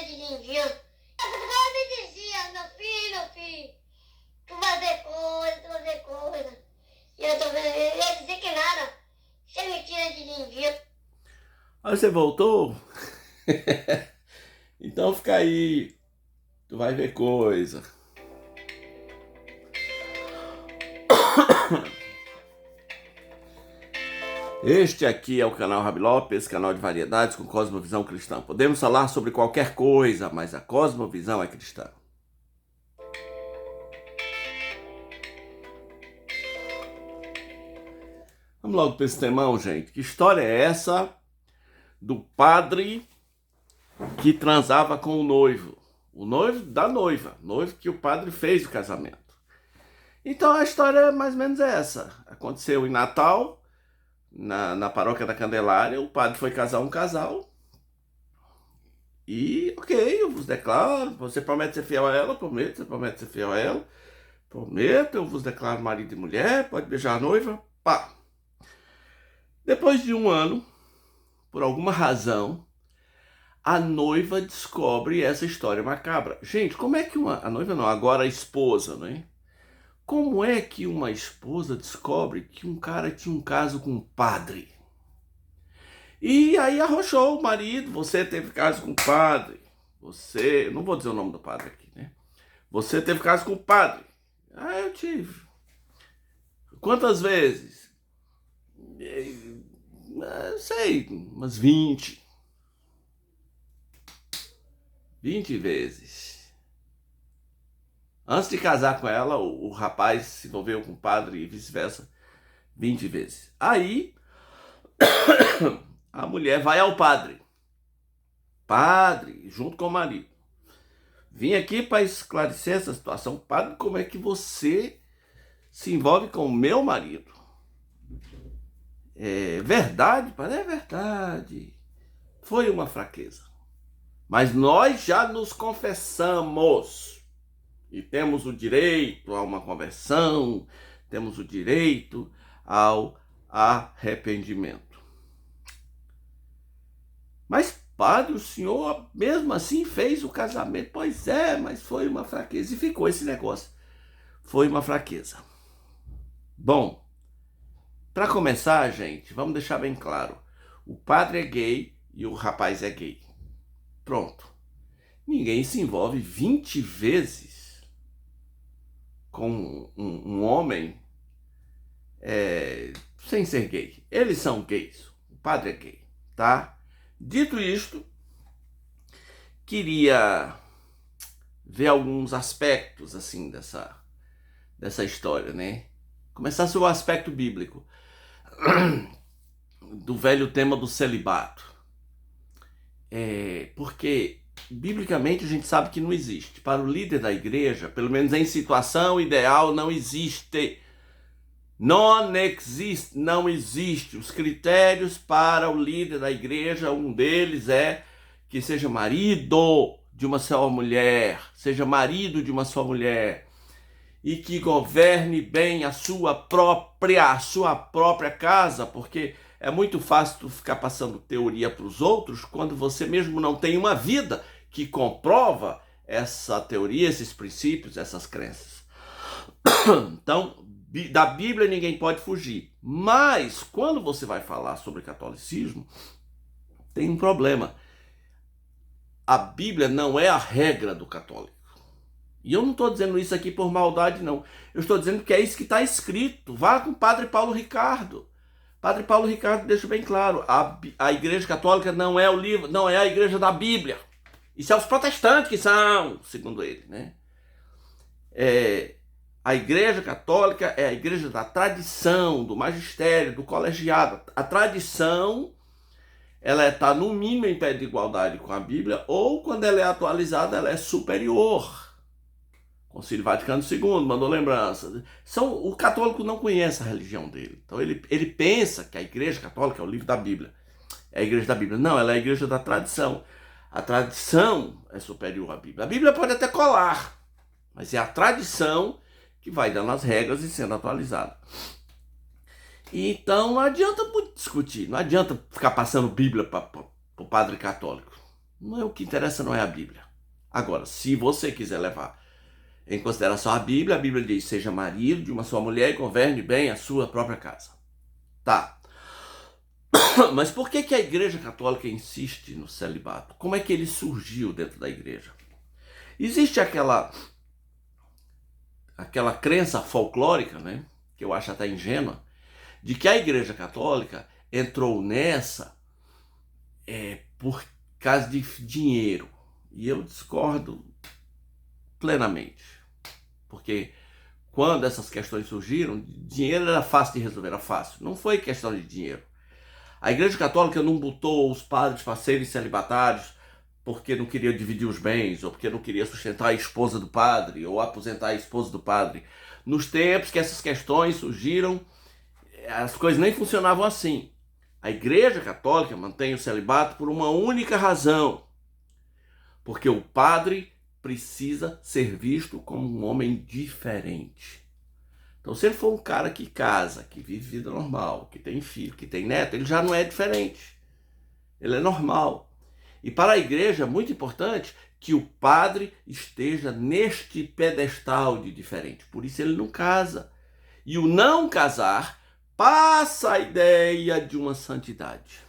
mentira de ninguém. Ela me dizia, meu filho, tu vai ver coisa. E eu ia dizer que nada. Isso é mentira de ninguém. Aí você voltou? Então fica aí, tu vai ver coisa. Este aqui é o canal Rabi Lopes, canal de variedades com cosmovisão cristã. Podemos falar sobre qualquer coisa, mas a cosmovisão é cristã. Vamos logo para esse temão, gente. Que história é essa do padre que transava com o noivo? O noivo da noiva, noivo que o padre fez o casamento. Então a história é mais ou menos essa. Aconteceu em Natal, na paróquia da Candelária, o padre foi casar um casal. E, ok, eu vos declaro, você promete ser fiel a ela? Prometo, você promete ser fiel a ela? Prometo, eu vos declaro marido e mulher, pode beijar a noiva? Pá. Depois de um ano, por alguma razão, a noiva descobre essa história macabra. Gente, como é que a noiva não, agora a esposa, né? Como é que uma esposa descobre que um cara tinha um caso com um padre? E aí arrochou o marido, você teve caso com o padre. Você, não vou dizer o nome do padre aqui, né? Você teve caso com o padre. Ah, eu tive. Quantas vezes? Sei, umas 20. 20 vezes. Antes de casar com ela, o rapaz se envolveu com o padre e vice-versa 20 vezes. Aí, a mulher vai ao padre. Padre, junto com o marido. Vim aqui para esclarecer essa situação. Padre, como é que você se envolve com o meu marido? É verdade, padre? É verdade. Foi uma fraqueza. Mas nós já nos confessamos. E temos o direito a uma conversão, temos o direito ao arrependimento. Mas, padre, o senhor mesmo assim fez o casamento. Pois é, mas foi uma fraqueza. E ficou esse negócio. Foi uma fraqueza. Bom, para começar, gente, vamos deixar bem claro. O padre é gay e o rapaz é gay. Pronto. Ninguém se envolve 20 vezes com um homem sem ser gay. Eles são gays. O padre é gay, tá? Dito isto, queria ver alguns aspectos assim dessa história, né? Começar sobre o aspecto bíblico do velho tema do celibato. Porque biblicamente a gente sabe que não existe. Para o líder da igreja, pelo menos em situação ideal, não existe. Não existe. Os critérios para o líder da igreja, um deles é que seja marido de uma só mulher, seja marido de uma só mulher, e que governe bem a sua própria casa, porque é muito fácil tu ficar passando teoria para os outros quando você mesmo não tem uma vida que comprova essa teoria, esses princípios, essas crenças. Então, da Bíblia ninguém pode fugir. Mas, quando você vai falar sobre catolicismo, tem um problema. A Bíblia não é a regra do católico. E eu não estou dizendo isso aqui por maldade, não. Eu estou dizendo que é isso que está escrito. Vá com o Padre Paulo Ricardo. Padre Paulo Ricardo deixa bem claro. A Igreja Católica não é o livro, não é a Igreja da Bíblia. Isso é os protestantes que são, segundo ele, né? A Igreja Católica é a igreja da tradição, do magistério, do colegiado. A tradição, ela está no mínimo em pé de igualdade com a Bíblia, ou quando ela é atualizada, ela é superior. Concílio Vaticano II mandou lembrança. O católico não conhece a religião dele. Então ele pensa que a Igreja Católica é o livro da Bíblia. É a Igreja da Bíblia. Não, ela é a Igreja da tradição. A tradição é superior à Bíblia. A Bíblia pode até colar, mas é a tradição que vai dando as regras e sendo atualizada. Então não adianta muito discutir. Não adianta ficar passando Bíblia para o padre católico. Não é o que interessa, não é a Bíblia. Agora, se você quiser levar em consideração a Bíblia diz: seja marido de uma só mulher e governe bem a sua própria casa. Tá. Mas por que a Igreja Católica insiste no celibato? Como é que ele surgiu dentro da igreja? Existe aquela crença folclórica, né, que eu acho até ingênua, de que a Igreja Católica entrou nessa por causa de dinheiro. E eu discordo plenamente. Porque quando essas questões surgiram, dinheiro era fácil de resolver, era fácil. Não foi questão de dinheiro. A Igreja Católica não botou os padres para serem celibatários porque não queria dividir os bens, ou porque não queria sustentar a esposa do padre, ou aposentar a esposa do padre. Nos tempos que essas questões surgiram, as coisas nem funcionavam assim. A Igreja Católica mantém o celibato por uma única razão. Porque o padre precisa ser visto como um homem diferente. Então, se ele for um cara que casa, que vive vida normal, que tem filho, que tem neto, ele já não é diferente. Ele é normal. E para a igreja é muito importante que o padre esteja neste pedestal de diferente. Por isso ele não casa. E o não casar passa a ideia de uma santidade.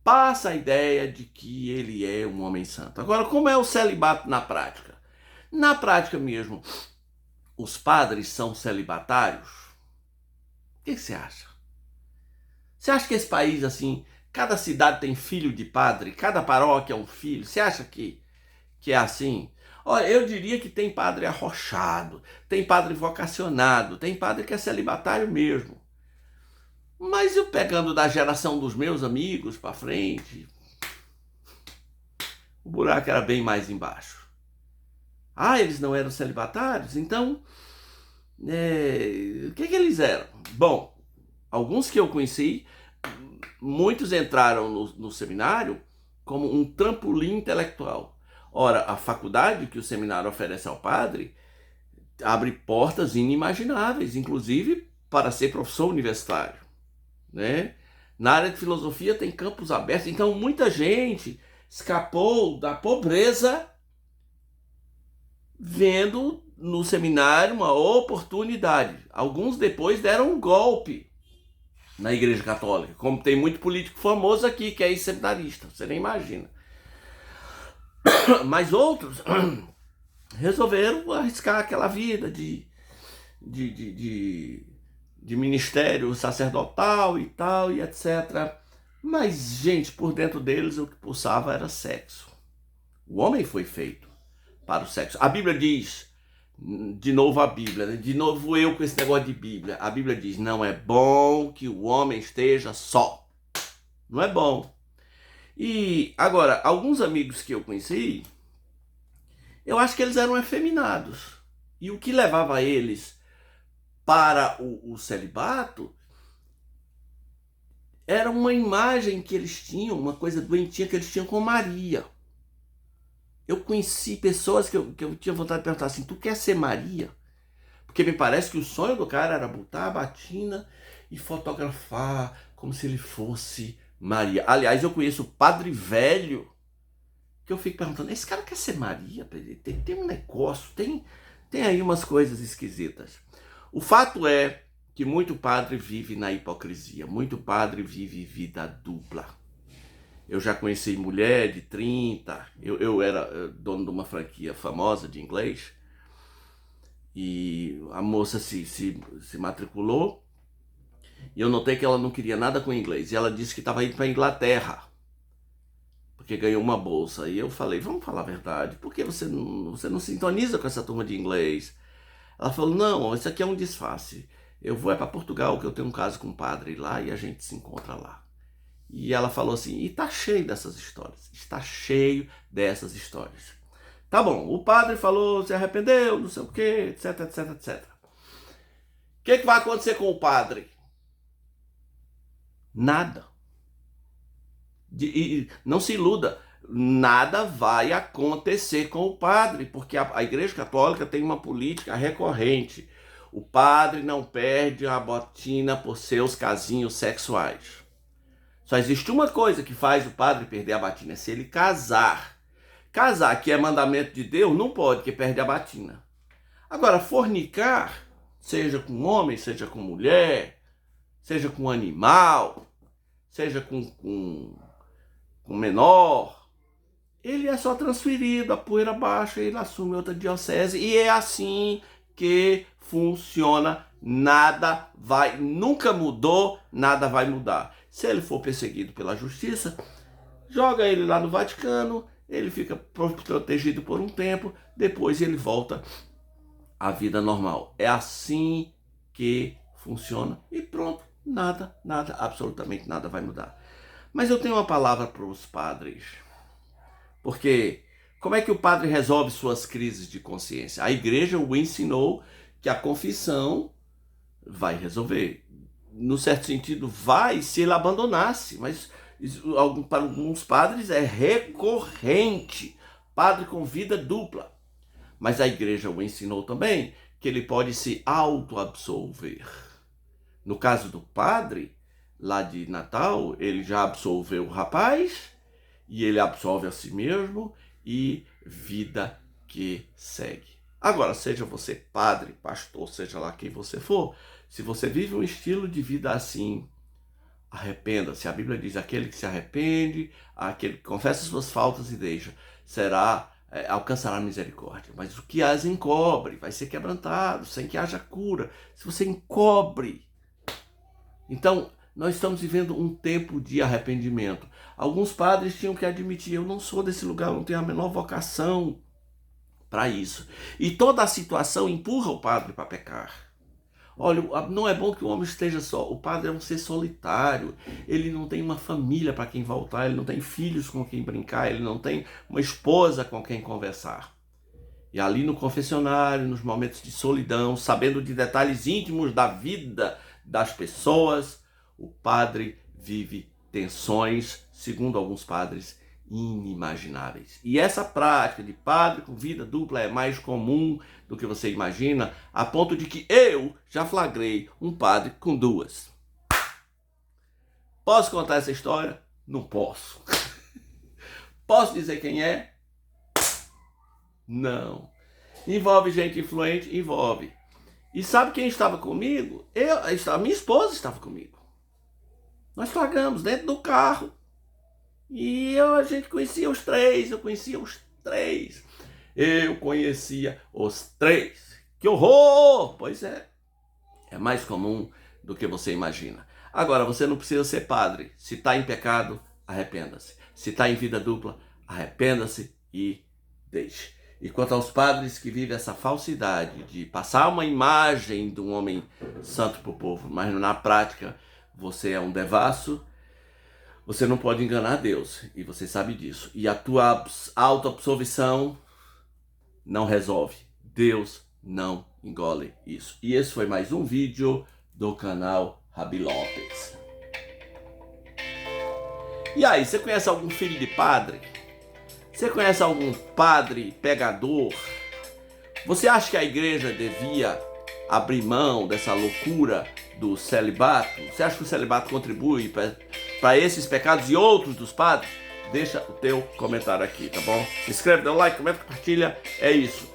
Passa a ideia de que ele é um homem santo. Agora, como é o celibato na prática? Na prática mesmo, os padres são celibatários? O que você acha? Você acha que esse país, assim, cada cidade tem filho de padre, cada paróquia é um filho? Você acha que é assim? Olha, eu diria que tem padre arrochado, tem padre vocacionado, tem padre que é celibatário mesmo. Mas eu pegando da geração dos meus amigos para frente, o buraco era bem mais embaixo. Ah, eles não eram celibatários? Então, o que eles eram? Bom, alguns que eu conheci, muitos entraram no seminário como um trampolim intelectual. Ora, a faculdade que o seminário oferece ao padre abre portas inimagináveis, inclusive para ser professor universitário, né? Na área de filosofia tem campos abertos, então muita gente escapou da pobreza vendo no seminário uma oportunidade. Alguns depois deram um golpe na Igreja Católica, como tem muito político famoso aqui que é ex-seminarista, você nem imagina. Mas outros resolveram arriscar aquela vida de ministério sacerdotal e tal, e etc. Mas, gente, por dentro deles o que pulsava era sexo. O homem foi feito para o sexo. A Bíblia diz, de novo a Bíblia, né? De novo eu com esse negócio de Bíblia. A Bíblia diz, não é bom que o homem esteja só. Não é bom. E, agora, alguns amigos que eu conheci, eu acho que eles eram efeminados. E o que levava eles para o celibato era uma imagem que eles tinham, uma coisa doentia que eles tinham com Maria. Eu conheci pessoas que eu tinha vontade de perguntar assim, tu quer ser Maria? Porque me parece que o sonho do cara era botar a batina e fotografar como se ele fosse Maria. Aliás, eu conheço o padre velho, que eu fico perguntando, esse cara quer ser Maria? Tem um negócio, tem aí umas coisas esquisitas. O fato é que muito padre vive na hipocrisia, muito padre vive vida dupla. Eu já conheci mulher de 30, eu era dono de uma franquia famosa de inglês, e a moça se matriculou, e eu notei que ela não queria nada com inglês, e ela disse que estava indo para a Inglaterra, porque ganhou uma bolsa. E eu falei, vamos falar a verdade, por que você não sintoniza com essa turma de inglês? Ela falou, não, isso aqui é um disfarce, eu vou para Portugal, que eu tenho um caso com um padre lá, e a gente se encontra lá. E ela falou assim, e tá cheio dessas histórias, está cheio dessas histórias. Tá bom, o padre falou, se arrependeu, não sei o que, etc, etc, etc. O que vai acontecer com o padre? Nada. E não se iluda, nada vai acontecer com o padre, porque a Igreja Católica tem uma política recorrente. O padre não perde a botina por seus casinhos sexuais. Só existe uma coisa que faz o padre perder a batina, é se ele casar. Casar, que é mandamento de Deus, não pode, que perde a batina. Agora, fornicar, seja com homem, seja com mulher, seja com animal, seja com menor, ele é só transferido, a poeira baixa, ele assume outra diocese, e é assim que funciona. Nunca mudou, nada vai mudar. Se ele for perseguido pela justiça, joga ele lá no Vaticano, ele fica protegido por um tempo, depois ele volta à vida normal. É assim que funciona e pronto, absolutamente nada vai mudar. Mas eu tenho uma palavra para os padres, porque como é que o padre resolve suas crises de consciência? A igreja o ensinou que a confissão vai resolver. No certo sentido, vai se ele abandonasse, mas para alguns padres é recorrente. Padre com vida dupla. Mas a igreja o ensinou também que ele pode se auto-absolver. No caso do padre, lá de Natal, ele já absolveu o rapaz, e ele absolve a si mesmo, e vida que segue. Agora, seja você padre, pastor, seja lá quem você for, se você vive um estilo de vida assim, arrependa-se. A Bíblia diz, aquele que se arrepende, aquele que confessa suas faltas e deixa, alcançará misericórdia. Mas o que as encobre vai ser quebrantado, sem que haja cura. Se você encobre. Então, nós estamos vivendo um tempo de arrependimento. Alguns padres tinham que admitir, eu não sou desse lugar, eu não tenho a menor vocação para isso. E toda a situação empurra o padre para pecar. Olha, não é bom que o homem esteja só. O padre é um ser solitário. Ele não tem uma família para quem voltar, ele não tem filhos com quem brincar, ele não tem uma esposa com quem conversar. E ali no confessionário, nos momentos de solidão, sabendo de detalhes íntimos da vida das pessoas, o padre vive tensões, segundo alguns padres, inimagináveis. E essa prática de padre com vida dupla é mais comum do que você imagina, a ponto de que eu já flagrei um padre com duas. Posso contar essa história? Não posso. Posso dizer quem é? Não. Envolve gente influente? Envolve. E sabe quem estava comigo? Minha esposa estava comigo. Nós flagramos dentro do carro. E a gente conhecia os três, eu conhecia os três. Que horror! Pois é. É mais comum do que você imagina. Agora, você não precisa ser padre. Se está em pecado, arrependa-se. Se está em vida dupla, arrependa-se e deixe. E quanto aos padres que vivem essa falsidade de passar uma imagem de um homem santo para o povo, mas na prática você é um devasso, você não pode enganar Deus, e você sabe disso. E a tua auto-absolvição não resolve. Deus não engole isso. E esse foi mais um vídeo do canal Rabi Lopes. E aí, você conhece algum filho de padre? Você conhece algum padre pegador? Você acha que a igreja devia abrir mão dessa loucura do celibato? Você acha que o celibato contribui para esses pecados e outros dos padres? Deixa o teu comentário aqui, tá bom? Se inscreve, dá um like, comenta, compartilha. É isso.